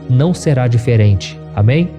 não será diferente. Amém?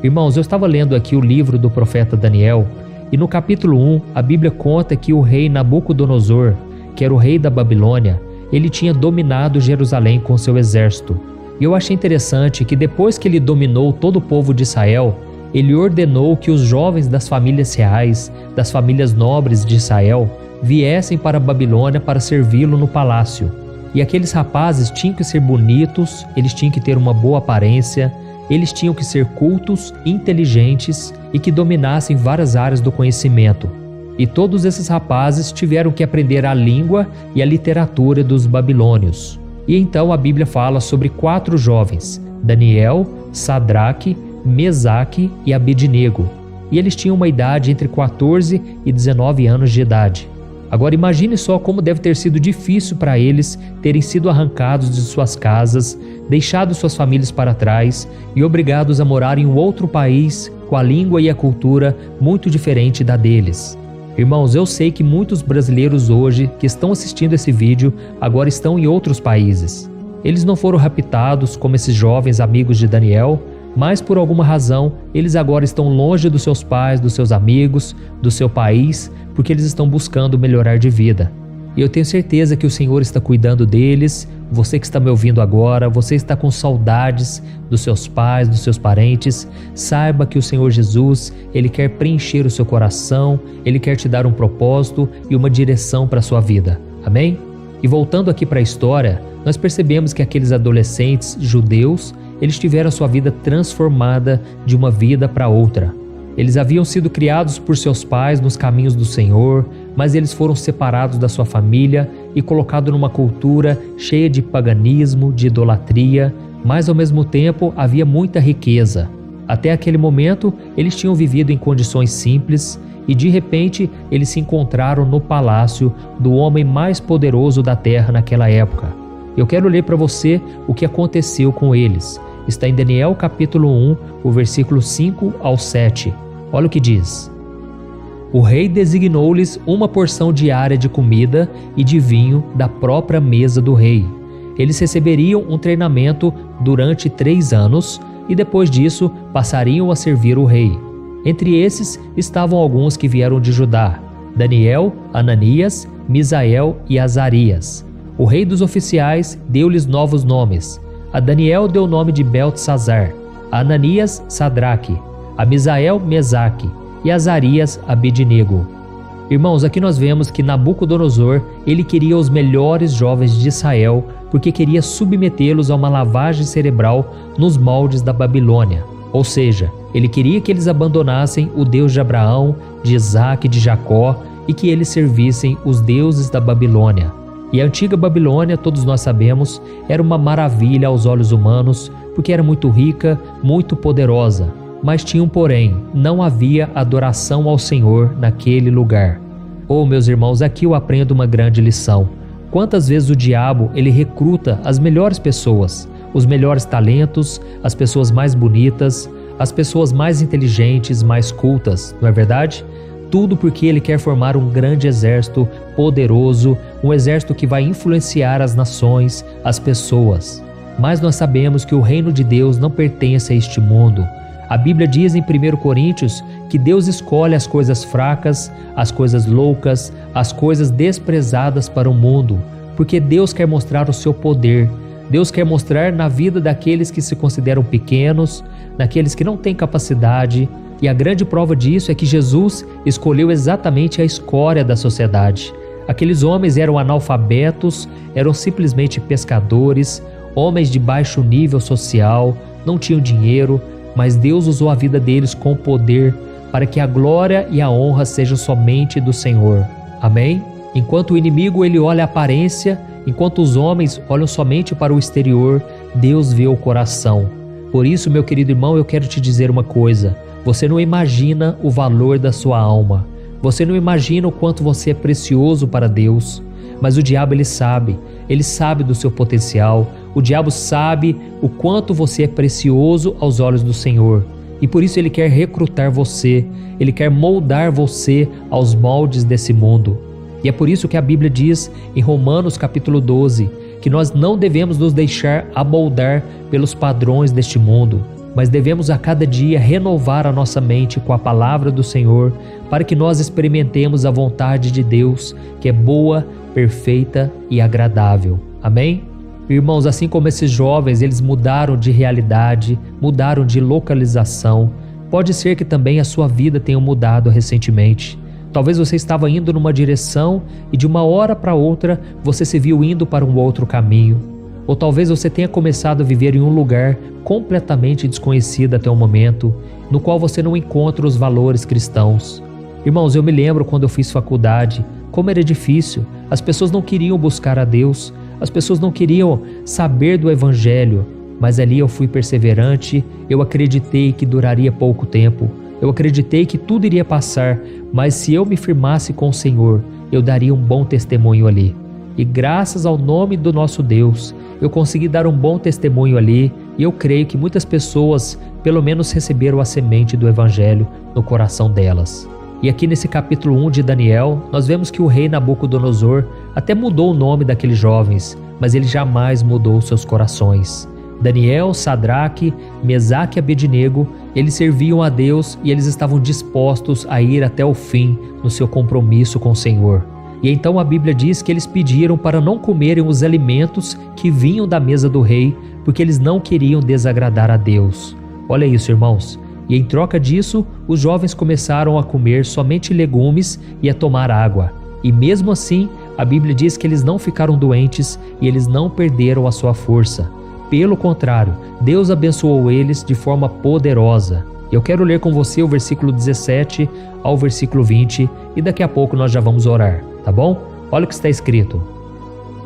Irmãos, eu estava lendo aqui o livro do profeta Daniel e no capítulo 1 a Bíblia conta que o rei Nabucodonosor, que era o rei da Babilônia, ele tinha dominado Jerusalém com seu exército. E eu achei interessante que depois que ele dominou todo o povo de Israel, ele ordenou que os jovens das famílias reais, das famílias nobres de Israel, viessem para a Babilônia para servi-lo no palácio. E aqueles rapazes tinham que ser bonitos, eles tinham que ter uma boa aparência, eles tinham que ser cultos, inteligentes e que dominassem várias áreas do conhecimento. E todos esses rapazes tiveram que aprender a língua e a literatura dos babilônios. E então a Bíblia fala sobre 4 jovens, Daniel, Sadraque, Mesaque e Abednego. E eles tinham uma idade entre 14 e 19 anos de idade. Agora imagine só como deve ter sido difícil para eles terem sido arrancados de suas casas, deixado suas famílias para trás e obrigados a morar em um outro país com a língua e a cultura muito diferente da deles. Irmãos, eu sei que muitos brasileiros hoje que estão assistindo esse vídeo agora estão em outros países. Eles não foram raptados como esses jovens amigos de Daniel, mas por alguma razão eles agora estão longe dos seus pais, dos seus amigos, do seu país, porque eles estão buscando melhorar de vida. E eu tenho certeza que o Senhor está cuidando deles. Você que está me ouvindo agora, você está com saudades dos seus pais, dos seus parentes, saiba que o Senhor Jesus, Ele quer preencher o seu coração, Ele quer te dar um propósito e uma direção para a sua vida. Amém? E voltando aqui para a história, nós percebemos que aqueles adolescentes judeus, eles tiveram a sua vida transformada de uma vida para outra. Eles haviam sido criados por seus pais nos caminhos do Senhor, mas eles foram separados da sua família e colocados numa cultura cheia de paganismo, de idolatria, mas ao mesmo tempo havia muita riqueza. Até aquele momento, eles tinham vivido em condições simples e de repente eles se encontraram no palácio do homem mais poderoso da terra naquela época. Eu quero ler para você o que aconteceu com eles. Está em Daniel capítulo 1, o versículo 5 ao 7. Olha o que diz. O rei designou-lhes uma porção diária de comida e de vinho da própria mesa do rei. Eles receberiam um treinamento durante 3 anos e depois disso passariam a servir o rei. Entre esses estavam alguns que vieram de Judá: Daniel, Ananias, Misael e Azarias. O rei dos oficiais deu-lhes novos nomes. A Daniel deu o nome de Beltesazar, a Ananias, Sadraque, a Misael, Mesaque e a Azarias, Abednego. Irmãos, aqui nós vemos que Nabucodonosor, ele queria os melhores jovens de Israel porque queria submetê-los a uma lavagem cerebral nos moldes da Babilônia. Ou seja, ele queria que eles abandonassem o Deus de Abraão, de Isaque e de Jacó e que eles servissem os deuses da Babilônia. E a antiga Babilônia, todos nós sabemos, era uma maravilha aos olhos humanos, porque era muito rica, muito poderosa. Mas tinha um porém, não havia adoração ao Senhor naquele lugar. Oh, meus irmãos, aqui eu aprendo uma grande lição. Quantas vezes o diabo, ele recruta as melhores pessoas, os melhores talentos, as pessoas mais bonitas, as pessoas mais inteligentes, mais cultas, não é verdade? Tudo porque ele quer formar um grande exército poderoso, um exército que vai influenciar as nações, as pessoas. Mas nós sabemos que o reino de Deus não pertence a este mundo. A Bíblia diz em 1 Coríntios que Deus escolhe as coisas fracas, as coisas loucas, as coisas desprezadas para o mundo, porque Deus quer mostrar o seu poder. Deus quer mostrar na vida daqueles que se consideram pequenos, daqueles que não têm capacidade. E a grande prova disso é que Jesus escolheu exatamente a escória da sociedade. Aqueles homens eram analfabetos, eram simplesmente pescadores, homens de baixo nível social, não tinham dinheiro, mas Deus usou a vida deles com poder para que a glória e a honra sejam somente do Senhor. Amém? Enquanto o inimigo ele olha a aparência, enquanto os homens olham somente para o exterior, Deus vê o coração. Por isso, meu querido irmão, eu quero te dizer uma coisa. Você não imagina o valor da sua alma. Você não imagina o quanto você é precioso para Deus. Mas o diabo ele sabe do seu potencial. O diabo sabe o quanto você é precioso aos olhos do Senhor. E por isso ele quer recrutar você. Ele quer moldar você aos moldes desse mundo. E é por isso que a Bíblia diz em Romanos capítulo 12, que nós não devemos nos deixar amoldar pelos padrões deste mundo, mas devemos a cada dia renovar a nossa mente com a palavra do Senhor, para que nós experimentemos a vontade de Deus, que é boa, perfeita e agradável. Amém? Irmãos, assim como esses jovens, eles mudaram de realidade, mudaram de localização, pode ser que também a sua vida tenha mudado recentemente. Talvez você estava indo numa direção e de uma hora para outra você se viu indo para um outro caminho. Ou talvez você tenha começado a viver em um lugar completamente desconhecido até o momento, no qual você não encontra os valores cristãos. Irmãos, eu me lembro quando eu fiz faculdade, como era difícil. As pessoas não queriam buscar a Deus, as pessoas não queriam saber do Evangelho, mas ali eu fui perseverante, eu acreditei que duraria pouco tempo, eu acreditei que tudo iria passar, mas se eu me firmasse com o Senhor, eu daria um bom testemunho ali. E graças ao nome do nosso Deus, eu consegui dar um bom testemunho ali, e eu creio que muitas pessoas pelo menos receberam a semente do Evangelho no coração delas. E aqui nesse capítulo 1 de Daniel, nós vemos que o rei Nabucodonosor até mudou o nome daqueles jovens, mas ele jamais mudou seus corações. Daniel, Sadraque, Mesaque e Abednego, eles serviam a Deus e eles estavam dispostos a ir até o fim no seu compromisso com o Senhor. E então a Bíblia diz que eles pediram para não comerem os alimentos que vinham da mesa do rei, porque eles não queriam desagradar a Deus. Olha isso, irmãos. E em troca disso, os jovens começaram a comer somente legumes e a tomar água. E mesmo assim, a Bíblia diz que eles não ficaram doentes e eles não perderam a sua força. Pelo contrário, Deus abençoou eles de forma poderosa. Eu quero ler com você o versículo 17 ao versículo 20 e daqui a pouco nós já vamos orar, tá bom? Olha o que está escrito.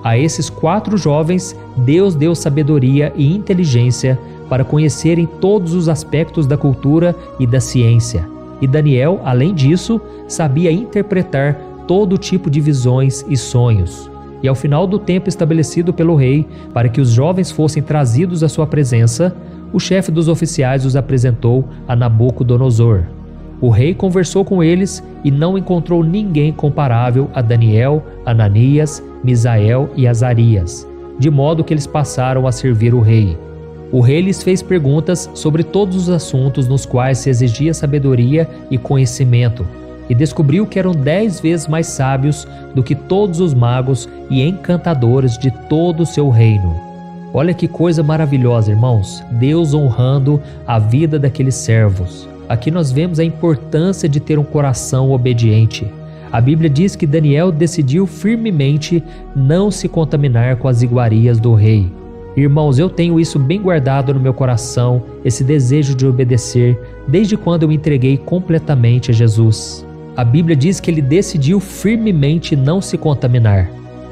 A esses 4 jovens, Deus deu sabedoria e inteligência para conhecerem todos os aspectos da cultura e da ciência. E Daniel, além disso, sabia interpretar todo tipo de visões e sonhos. E ao final do tempo estabelecido pelo rei, para que os jovens fossem trazidos à sua presença, o chefe dos oficiais os apresentou a Nabucodonosor. O rei conversou com eles e não encontrou ninguém comparável a Daniel, Ananias, Misael e Azarias, de modo que eles passaram a servir o rei. O rei lhes fez perguntas sobre todos os assuntos nos quais se exigia sabedoria e conhecimento, e descobriu que eram 10 vezes mais sábios do que todos os magos e encantadores de todo o seu reino. Olha que coisa maravilhosa, irmãos, Deus honrando a vida daqueles servos. Aqui nós vemos a importância de ter um coração obediente. A Bíblia diz que Daniel decidiu firmemente não se contaminar com as iguarias do rei. Irmãos, eu tenho isso bem guardado no meu coração, esse desejo de obedecer, desde quando eu me entreguei completamente a Jesus. A Bíblia diz que ele decidiu firmemente não se contaminar.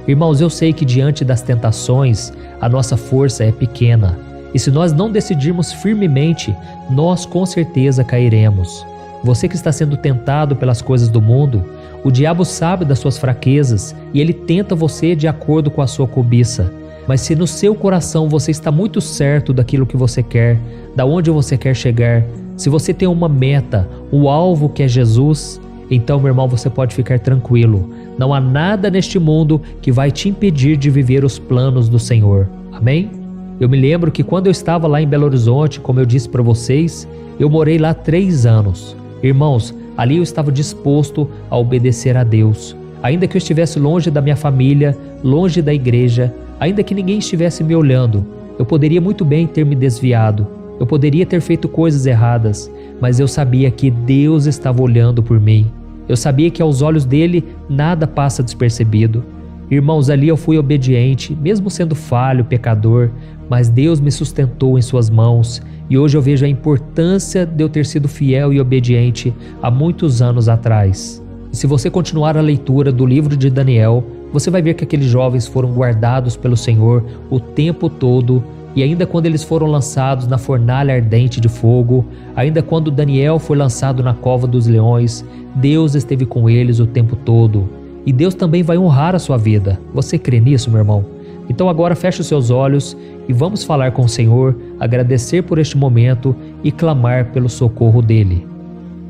Irmãos, eu sei que diante das tentações, a nossa força é pequena. E se nós não decidirmos firmemente, nós com certeza cairemos. Você que está sendo tentado pelas coisas do mundo, o diabo sabe das suas fraquezas e ele tenta você de acordo com a sua cobiça. Mas se no seu coração você está muito certo daquilo que você quer, da onde você quer chegar, se você tem uma meta, um alvo que é Jesus, então, meu irmão, você pode ficar tranquilo. Não há nada neste mundo que vai te impedir de viver os planos do Senhor. Amém? Eu me lembro que quando eu estava lá em Belo Horizonte, como eu disse para vocês, eu morei lá 3 anos. Irmãos, ali eu estava disposto a obedecer a Deus. Ainda que eu estivesse longe da minha família, longe da igreja, ainda que ninguém estivesse me olhando, eu poderia muito bem ter me desviado. Eu poderia ter feito coisas erradas, mas eu sabia que Deus estava olhando por mim. Eu sabia que aos olhos dele nada passa despercebido. Irmãos, ali eu fui obediente, mesmo sendo falho, pecador, mas Deus me sustentou em suas mãos e hoje eu vejo a importância de eu ter sido fiel e obediente há muitos anos atrás. E se você continuar a leitura do livro de Daniel, você vai ver que aqueles jovens foram guardados pelo Senhor o tempo todo. E ainda quando eles foram lançados na fornalha ardente de fogo, ainda quando Daniel foi lançado na cova dos leões, Deus esteve com eles o tempo todo. E Deus também vai honrar a sua vida. Você crê nisso, meu irmão? Então agora feche os seus olhos e vamos falar com o Senhor, agradecer por este momento e clamar pelo socorro dele.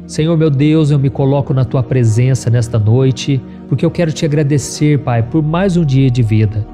Senhor meu Deus, eu me coloco na tua presença nesta noite, porque eu quero te agradecer, Pai, por mais um dia de vida.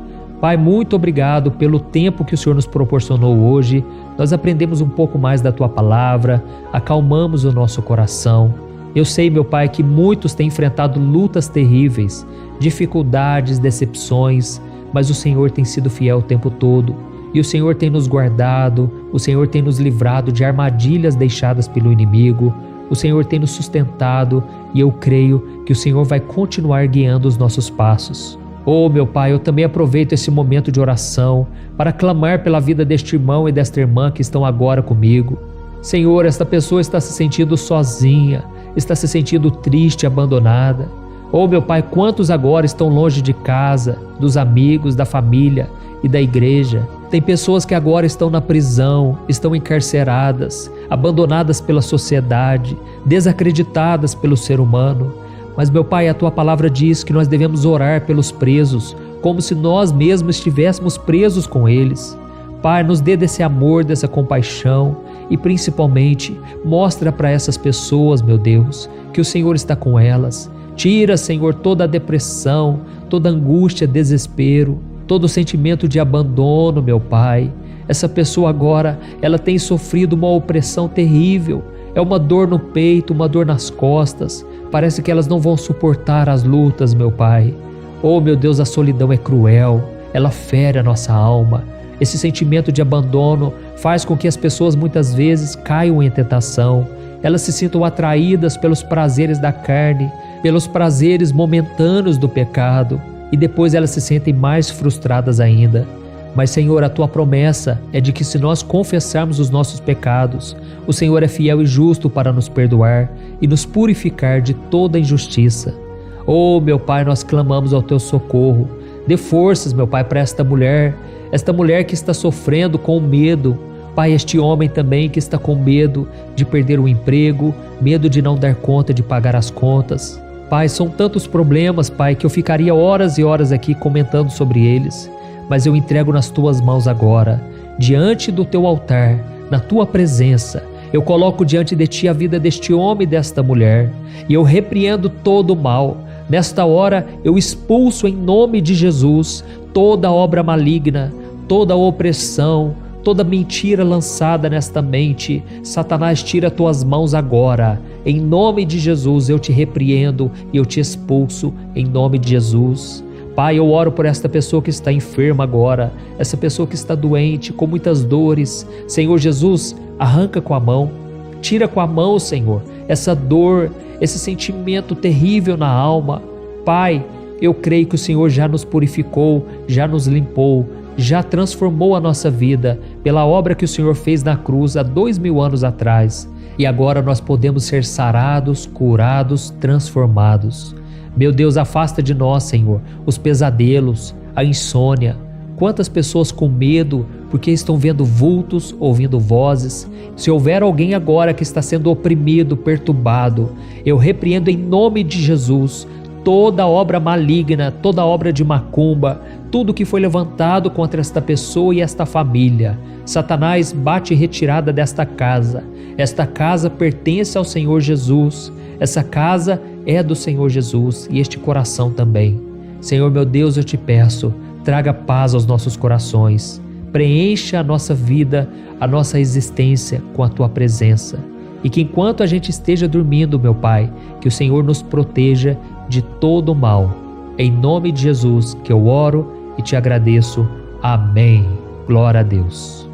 Pai, muito obrigado pelo tempo que o Senhor nos proporcionou hoje. Nós aprendemos um pouco mais da Tua palavra, acalmamos o nosso coração. Eu sei, meu Pai, que muitos têm enfrentado lutas terríveis, dificuldades, decepções, mas o Senhor tem sido fiel o tempo todo. E o Senhor tem nos guardado, o Senhor tem nos livrado de armadilhas deixadas pelo inimigo, o Senhor tem nos sustentado e eu creio que o Senhor vai continuar guiando os nossos passos. Oh, meu Pai, eu também aproveito esse momento de oração para clamar pela vida deste irmão e desta irmã que estão agora comigo. Senhor, esta pessoa está se sentindo sozinha, está se sentindo triste, abandonada. Oh, meu Pai, quantos agora estão longe de casa, dos amigos, da família e da igreja? Tem pessoas que agora estão na prisão, estão encarceradas, abandonadas pela sociedade, desacreditadas pelo ser humano. Mas, meu Pai, a Tua palavra diz que nós devemos orar pelos presos, como se nós mesmos estivéssemos presos com eles. Pai, nos dê desse amor, dessa compaixão e, principalmente, mostra para essas pessoas, meu Deus, que o Senhor está com elas. Tira, Senhor, toda a depressão, toda a angústia, desespero, todo o sentimento de abandono, meu Pai. Essa pessoa agora, ela tem sofrido uma opressão terrível. É uma dor no peito, uma dor nas costas. Parece que elas não vão suportar as lutas, meu Pai. Oh, meu Deus, a solidão é cruel. Ela fere a nossa alma. Esse sentimento de abandono faz com que as pessoas muitas vezes caiam em tentação. Elas se sintam atraídas pelos prazeres da carne, pelos prazeres momentâneos do pecado, e depois elas se sentem mais frustradas ainda. Mas, Senhor, a Tua promessa é de que se nós confessarmos os nossos pecados, o Senhor é fiel e justo para nos perdoar e nos purificar de toda injustiça. Oh, meu Pai, nós clamamos ao Teu socorro. Dê forças, meu Pai, para esta mulher que está sofrendo com medo. Pai, este homem também que está com medo de perder o emprego, medo de não dar conta de pagar as contas. Pai, são tantos problemas, Pai, que eu ficaria horas e horas aqui comentando sobre eles. Mas eu entrego nas Tuas mãos agora, diante do Teu altar, na Tua presença. Eu coloco diante de Ti a vida deste homem e desta mulher, e eu repreendo todo o mal. Nesta hora eu expulso em nome de Jesus toda obra maligna, toda opressão, toda mentira lançada nesta mente. Satanás, tira Tuas mãos agora. Em nome de Jesus eu te repreendo e eu te expulso em nome de Jesus. Pai, eu oro por esta pessoa que está enferma agora, essa pessoa que está doente, com muitas dores. Senhor Jesus, arranca com a mão, tira com a mão, Senhor, essa dor, esse sentimento terrível na alma. Pai, eu creio que o Senhor já nos purificou, já nos limpou, já transformou a nossa vida pela obra que o Senhor fez na cruz há 2000 anos atrás. E agora nós podemos ser sarados, curados, transformados. Meu Deus, afasta de nós, Senhor, os pesadelos, a insônia. Quantas pessoas com medo porque estão vendo vultos, ouvindo vozes. Se houver alguém agora que está sendo oprimido, perturbado, eu repreendo em nome de Jesus toda obra maligna, toda obra de macumba, tudo que foi levantado contra esta pessoa e esta família. Satanás, bate retirada desta casa. Esta casa pertence ao Senhor Jesus. Essa casa é do Senhor Jesus e este coração também. Senhor, meu Deus, eu te peço, traga paz aos nossos corações. Preencha a nossa vida, a nossa existência com a Tua presença. E que enquanto a gente esteja dormindo, meu Pai, que o Senhor nos proteja de todo o mal. Em nome de Jesus que eu oro e te agradeço. Amém. Glória a Deus.